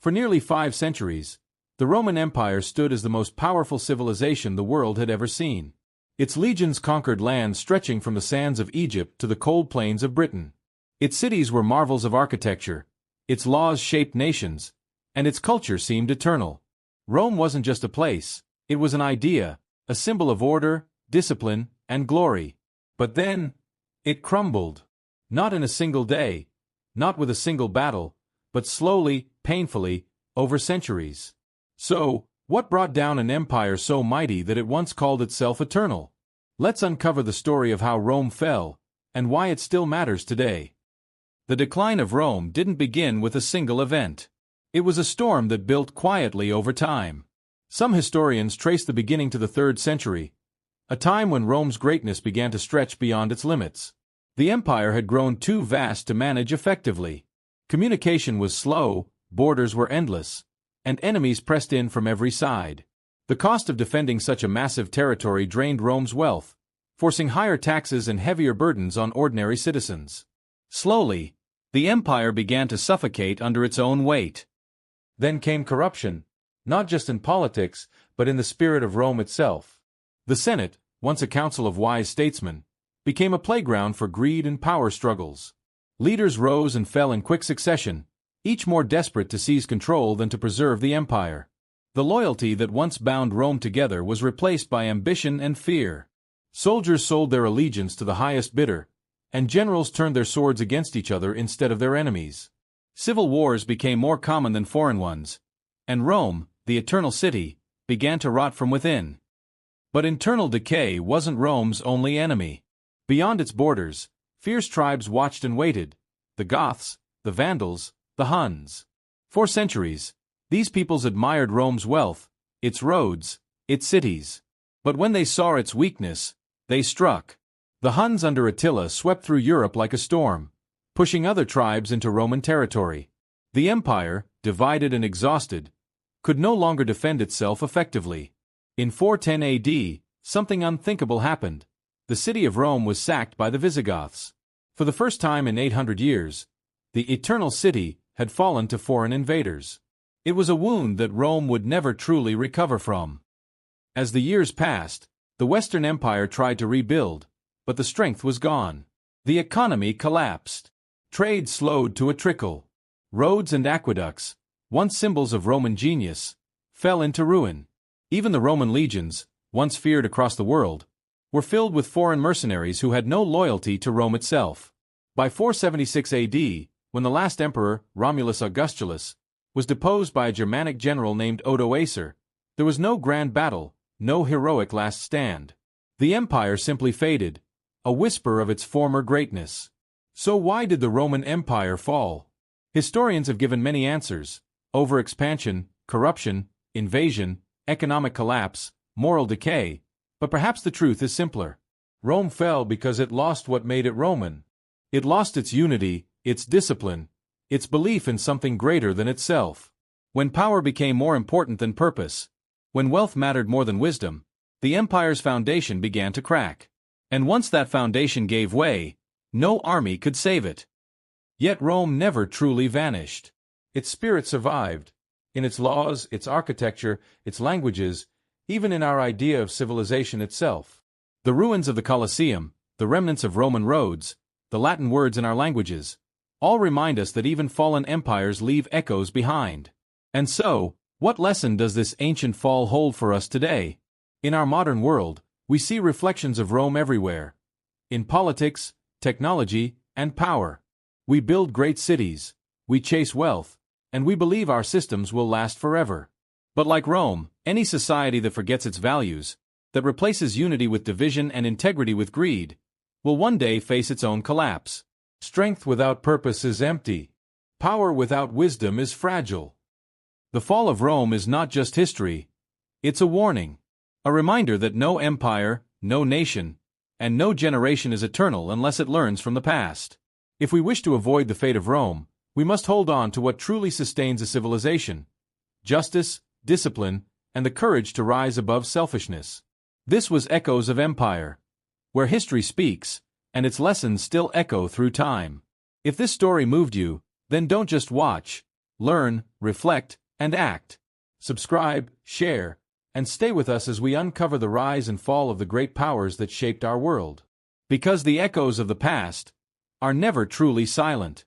For nearly 5 centuries, the Roman Empire stood as the most powerful civilization the world had ever seen. Its legions conquered lands stretching from the sands of Egypt to the cold plains of Britain. Its cities were marvels of architecture, its laws shaped nations, and its culture seemed eternal. Rome wasn't just a place, it was an idea, a symbol of order, discipline, and glory. But then, it crumbled. Not in a single day, not with a single battle, but slowly, painfully, over centuries. So, what brought down an empire so mighty that it once called itself eternal? Let's uncover the story of how Rome fell, and why it still matters today. The decline of Rome didn't begin with a single event. It was a storm that built quietly over time. Some historians trace the beginning to the 3rd century, a time when Rome's greatness began to stretch beyond its limits. The empire had grown too vast to manage effectively. Communication was slow, borders were endless, and enemies pressed in from every side. The cost of defending such a massive territory drained Rome's wealth, forcing higher taxes and heavier burdens on ordinary citizens. Slowly, the empire began to suffocate under its own weight. Then came corruption, not just in politics, but in the spirit of Rome itself. The Senate, once a council of wise statesmen, became a playground for greed and power struggles. Leaders rose and fell in quick succession, each more desperate to seize control than to preserve the empire. The loyalty that once bound Rome together was replaced by ambition and fear. Soldiers sold their allegiance to the highest bidder, and generals turned their swords against each other instead of their enemies. Civil wars became more common than foreign ones, and Rome, the eternal city, began to rot from within. But internal decay wasn't Rome's only enemy. Beyond its borders, fierce tribes watched and waited: the Goths, the Vandals, the Huns. For centuries, these peoples admired Rome's wealth, its roads, its cities. But when they saw its weakness, they struck. The Huns under Attila swept through Europe like a storm, pushing other tribes into Roman territory. The empire, divided and exhausted, could no longer defend itself effectively. In 410 AD, something unthinkable happened. The city of Rome was sacked by the Visigoths. For the first time in 800 years, the eternal city had fallen to foreign invaders. It was a wound that Rome would never truly recover from. As the years passed, the Western Empire tried to rebuild, but the strength was gone. The economy collapsed. Trade slowed to a trickle. Roads and aqueducts, once symbols of Roman genius, fell into ruin. Even the Roman legions, once feared across the world, were filled with foreign mercenaries who had no loyalty to Rome itself. By 476 AD, when the last emperor, Romulus Augustulus, was deposed by a Germanic general named Odoacer, there was no grand battle, no heroic last stand. The empire simply faded, a whisper of its former greatness. So why did the Roman Empire fall? Historians have given many answers: overexpansion, corruption, invasion, economic collapse, moral decay, but perhaps the truth is simpler. Rome fell because it lost what made it Roman. It lost its unity, its discipline, its belief in something greater than itself. When power became more important than purpose, when wealth mattered more than wisdom, the empire's foundation began to crack. And once that foundation gave way, no army could save it. Yet Rome never truly vanished. Its spirit survived, in its laws, its architecture, its languages, even in our idea of civilization itself. The ruins of the Colosseum, the remnants of Roman roads, the Latin words in our languages, all remind us that even fallen empires leave echoes behind. And so, what lesson does this ancient fall hold for us today? In our modern world, we see reflections of Rome everywhere. In politics, technology, and power. We build great cities, we chase wealth, and we believe our systems will last forever. But like Rome, any society that forgets its values, that replaces unity with division and integrity with greed, will one day face its own collapse. Strength without purpose is empty. Power without wisdom is fragile. The fall of Rome is not just history, it's a warning. A reminder that no empire, no nation, and no generation is eternal unless it learns from the past. If we wish to avoid the fate of Rome, we must hold on to what truly sustains a civilization: justice, discipline, and the courage to rise above selfishness. This was Echoes of Empire, where history speaks, and its lessons still echo through time. If this story moved you, then don't just watch, learn, reflect, and act. Subscribe, share, and stay with us as we uncover the rise and fall of the great powers that shaped our world. Because the echoes of the past are never truly silent.